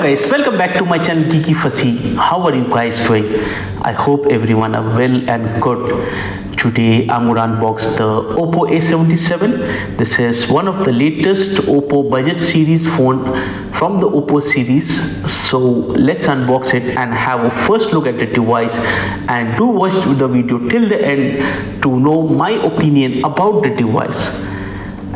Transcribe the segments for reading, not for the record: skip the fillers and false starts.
guys, welcome back to my channel Geeky Fussy. How are you guys doing? I hope everyone are well and good. Today I'm going to unbox the Oppo A77. This is one of the latest Oppo budget series phone from the Oppo series. So let's unbox it and have a first look at the device, and do watch the video till the end to know my opinion about the device.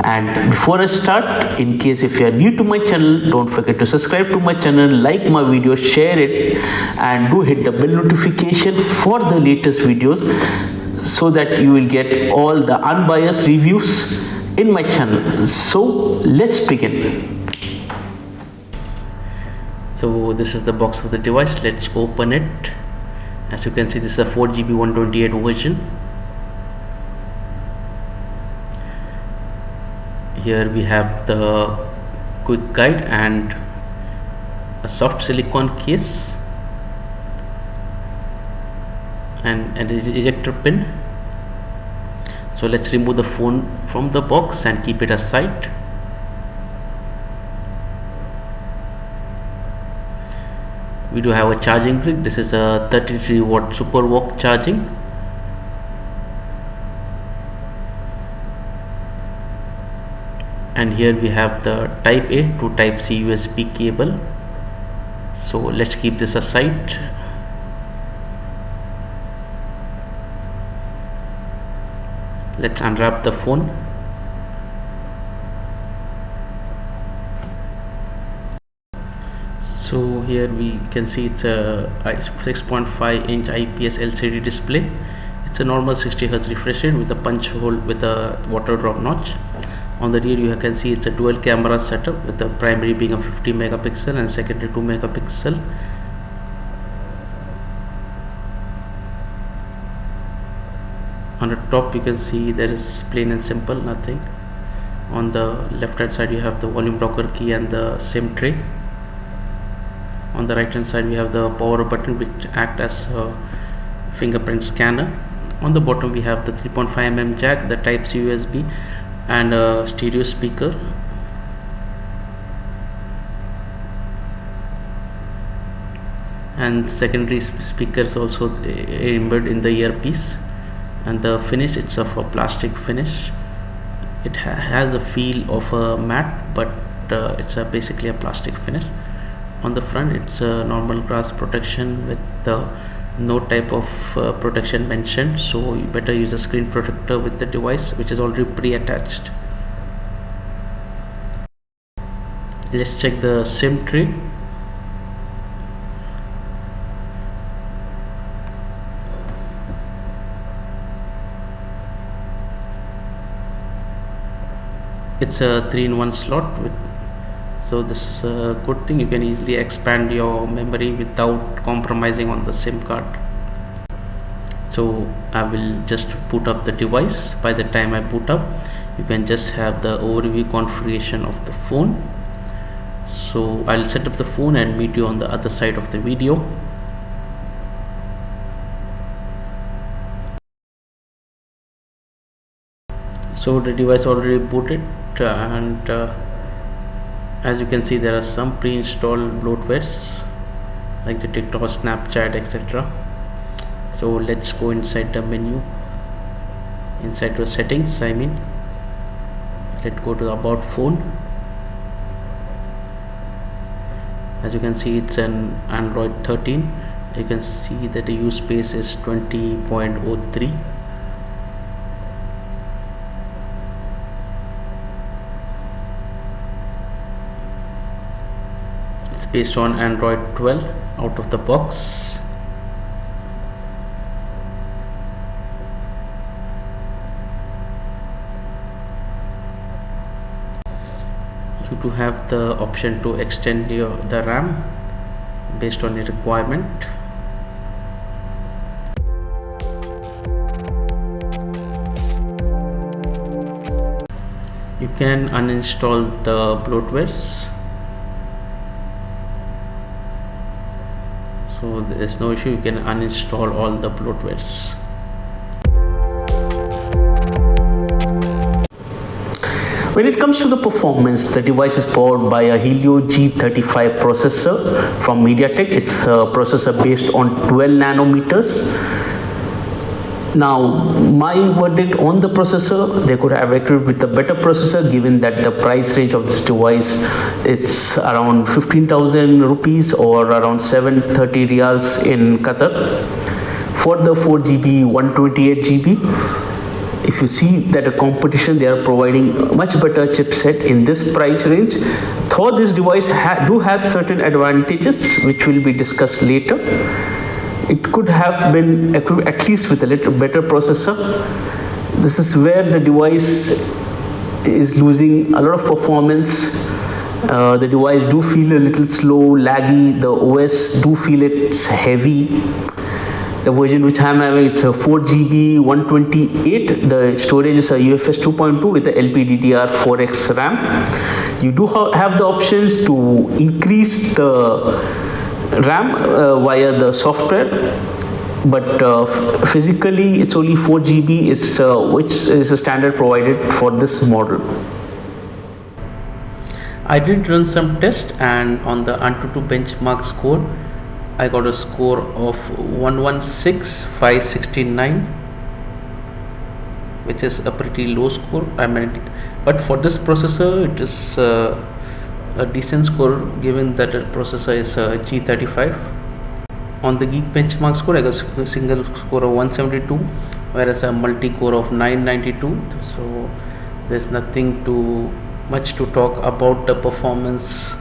And before I start, in case if you are new to my channel, don't forget to subscribe to my channel, like my video, share it, and do hit the bell notification for the latest videos so that you will get all the unbiased reviews in my channel. So let's begin. So this is the box of the device. Let's open it. As you can see, this is a 4GB 128 version. Here we have the quick guide and a soft silicone case and an ejector pin. So let's remove the phone from the box and keep it aside. We do have a charging brick. This is a 33-watt super walk charging. And here we have the type A to type C USB cable. So let's keep this aside. Let's unwrap the phone. So here we can see it's a 6.5-inch IPS LCD display. It's a normal 60Hz refresh rate with a punch hole with a water drop notch. On the rear you can see it's a dual camera setup, with the primary being a 50 megapixel and secondary 2 megapixel. On the top you can see there is plain and simple, nothing. On the left hand side you have the volume rocker key and the SIM tray. On the right hand side we have the power button which act as a fingerprint scanner. On the bottom we have the 3.5mm jack, the type C USB and a stereo speaker. And secondary speakers also embedded in the earpiece. And the finish, it's of a plastic finish. It has a feel of a matte, but it's basically a plastic finish. On the front it's a normal glass protection with no type of protection mentioned, so you better use a screen protector with the device which is already pre-attached. Let's check the SIM tray. It's a 3-in-1 slot so this is a good thing. You can easily expand your memory without compromising on the SIM card. So I will just boot up the device. By the time I boot up, you can just have the overview configuration of the phone. So I'll set up the phone and meet you on the other side of the video. So the device already booted, and as you can see there are some pre-installed bloatwares like the TikTok, Snapchat, etc. So let's go inside the menu, inside the settings. Let's go to the about phone. As you can see it's an Android 13. You can see that the use space is 20.03. Based on Android 12 out of the box. You do have the option to extend the RAM based on your requirement. You can uninstall the bloatwares. So there's no issue, you can uninstall all the bloatwares. When it comes to the performance, the device is powered by a Helio G35 processor from MediaTek. It's a processor based on 12 nanometers. Now, my verdict on the processor, they could have equipped with a better processor, given that the price range of this device, it's around 15,000 rupees or around 730 riyals in Qatar for the 4GB 128GB. If you see that the competition, they are providing a much better chipset in this price range. Though this device has certain advantages which will be discussed later. It could have been equipped at least with a little better processor. This is where the device is losing a lot of performance. The device do feel a little slow, laggy. The OS do feel it's heavy. The version which I'm having, it's a 4GB 128. The storage is a UFS 2.2 with a LPDDR4X RAM. You do have the options to increase the RAM via the software, but physically it's only 4GB, which is a standard provided for this model. I did run some tests, and on the AnTuTu benchmark score, I got a score of 116,569, which is a pretty low score. But for this processor, it is a decent score, given that the processor is a G35. On the Geek benchmark score, I got a single score of 172, whereas a multi-core of 992. So there's nothing much to talk about the performance.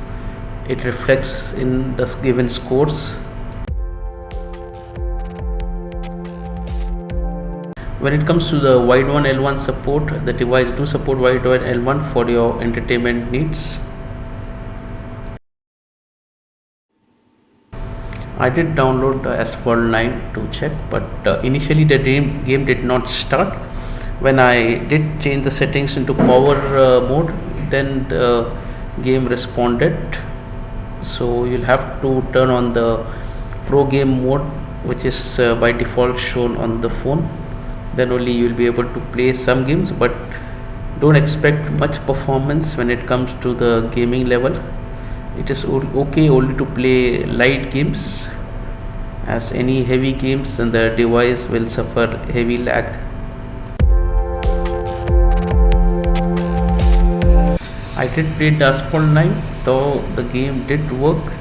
It reflects in the given scores. When it comes to the Wide 1 L1 support, the device do support Wide 1 L1 for your entertainment needs. I did download the Asphalt 9 to check, but initially the game did not start. When I did change the settings into power mode, then the game responded. So you'll have to turn on the pro game mode, which is by default shown on the phone. Then only you'll be able to play some games, but don't expect much performance when it comes to the gaming level. It is okay only to play light games, as any heavy games then the device will suffer heavy lag. I did play the Asphalt 9, though the game did work,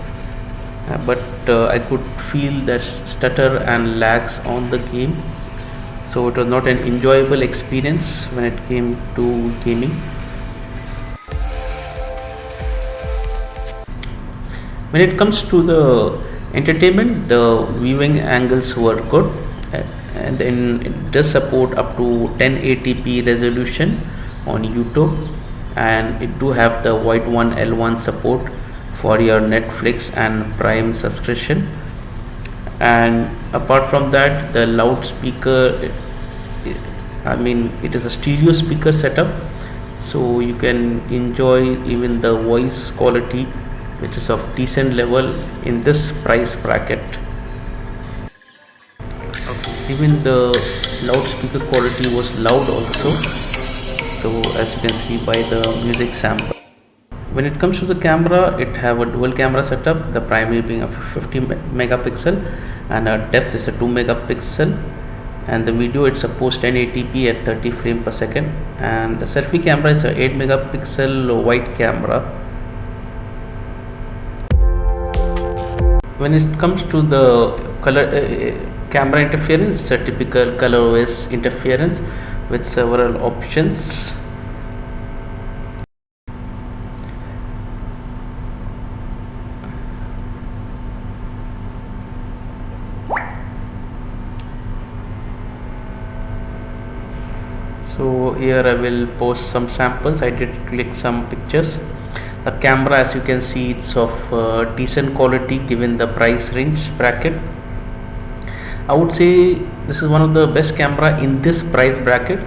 but I could feel the stutter and lags on the game. So it was not an enjoyable experience when it came to gaming. When it comes to the entertainment, the viewing angles were good, and then it does support up to 1080p resolution on YouTube, and it do have the Wide 1 L1 support for your Netflix and Prime subscription. And apart from that, the loudspeaker, it is a stereo speaker setup, so you can enjoy even the voice quality, which is of decent level in this price bracket. Even the loudspeaker quality was loud also, so as you can see by the music sample. When it comes to the camera, it have a dual camera setup, the primary being a 50 megapixel and a depth is a 2 megapixel, and the video it supports 1080p at 30 frames per second, and the selfie camera is a 8 megapixel wide camera. When it comes to the color camera interference, it's a typical ColorOS interference with several options. So here I will post some samples. I did click some pictures. The camera, as you can see, it's of decent quality given the price range bracket. I would say this is one of the best camera in this price bracket.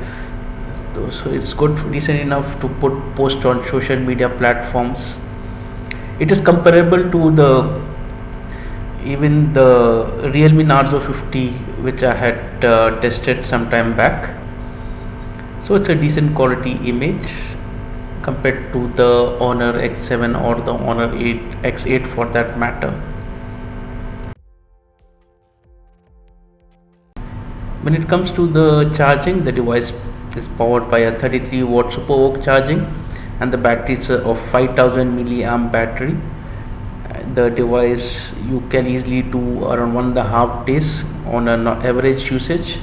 So it's good, decent enough to post on social media platforms. It is comparable to even the Realme Narzo 50, which I had tested some time back. So it's a decent quality image. compared to the Honor X7 or the Honor X8 for that matter. When it comes to the charging, the device is powered by a 33 watt super charging, and the battery is of 5000 milliamp battery. The device you can easily do around 1.5 days on an average usage,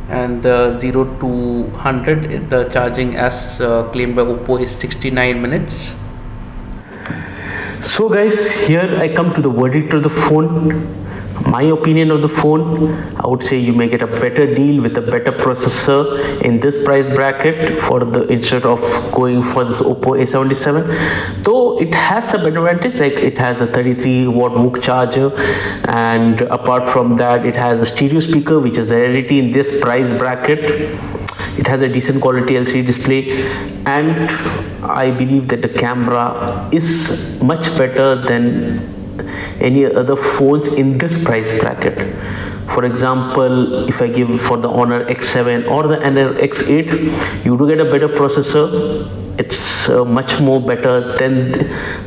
and 0 to 100 the charging as claimed by Oppo is 69 minutes. So guys, here I come to the verdict of the phone. My opinion of the phone, I would say you may get a better deal with a better processor in this price bracket for the instead of going for this Oppo A77. Though it has some advantage, like it has a 33 watt VOOC charger, and apart from that it has a stereo speaker, which is a rarity in this price bracket. It has a decent quality LCD display, and I believe that the camera is much better than any other phones in this price bracket. For example, if I give for the Honor X7 or the Honor X8, you do get a better processor. It's much more better than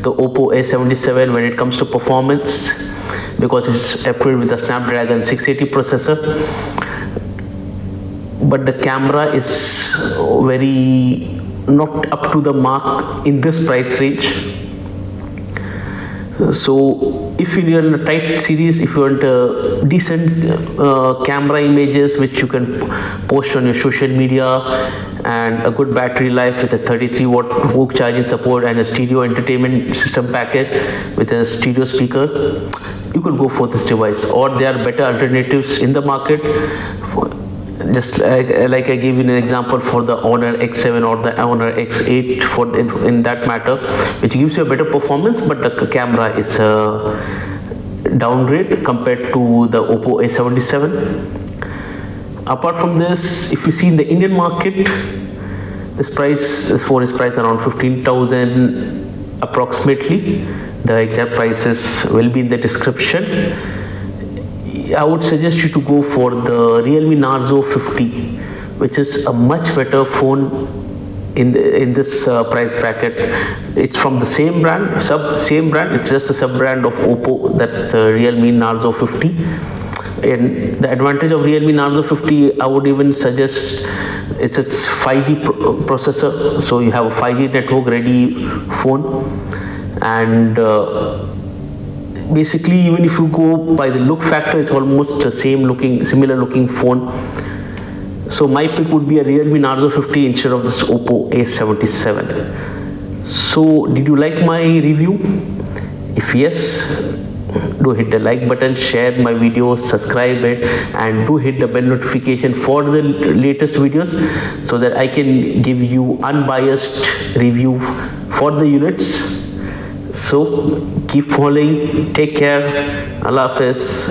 the Oppo A77 when it comes to performance, because it's equipped with a Snapdragon 680 processor. But the camera is very not up to the mark in this price range. So if you're in a tight series, if you want a decent camera images which you can post on your social media, and a good battery life with a 33 watt VOOC charging support and a stereo entertainment system package with a stereo speaker, you could go for this device. Or there are better alternatives in the market. Just like I gave you an example for the Honor X7 or the Honor X8 for in that matter, which gives you a better performance, but the camera is a downgrade compared to the Oppo A77. Apart from this, if you see in the Indian market, this phone is priced around 15,000 approximately. The exact prices will be in the description. I would suggest you to go for the Realme Narzo 50, which is a much better phone in this price bracket. It's from the same brand. It's just a sub brand of Oppo. That's the Realme Narzo 50. And the advantage of Realme Narzo 50, I would even suggest it's 5G processor. So you have a 5G network ready phone, and basically, even if you go by the look factor, it's almost the similar looking phone. So my pick would be a Realme Narzo 50 instead of this Oppo A77. So did you like my review? If yes, do hit the like button, share my video, subscribe it, and do hit the bell notification for the latest videos, so that I can give you unbiased review for the units. So keep following, take care, Allah Hafiz.